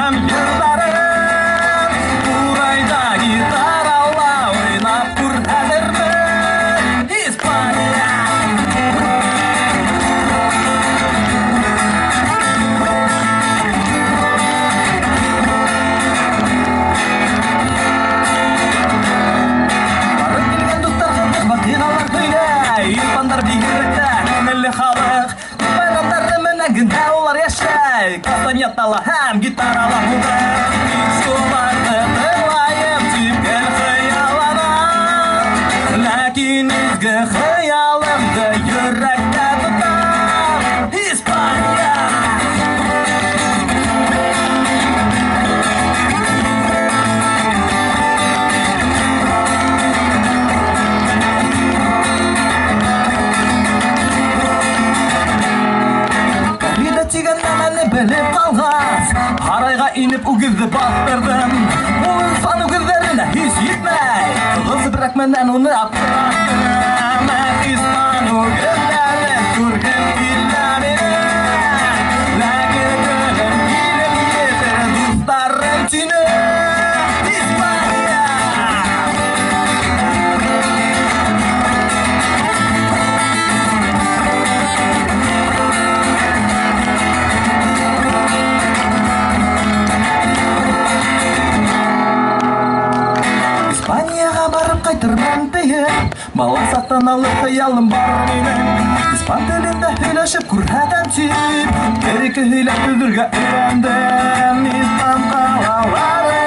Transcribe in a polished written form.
һәм йырларын, Урайда гитарала уйнап күрһәтермен. Испания! Испандар бигрәктә күңелле халык, байрамнарны менәген олар яшәй, кастаньеталы һәм гитаралы булыр. Шуларны тыңлаеп типкән хыяллана, ләкин изге хыялымды йөрәктә тотам. Испания! Белеп қалғас, арайға инеп үгізді баттырдым. Ол инсан үгіздеріне еш етмей, қызы бірақ менен оны аптыраттым. Испан үгіздерін көргім келмеді, ләкин гүлім келіп еді достарым сені. Испания! Испанияға барып қайтырман дейін, бала сақтан алып қиялым бар менің. Испан тілінде сөйлесіп көрсетем сүйіп, керек сөйлеп күлдірге үйрендім. Испан қалалары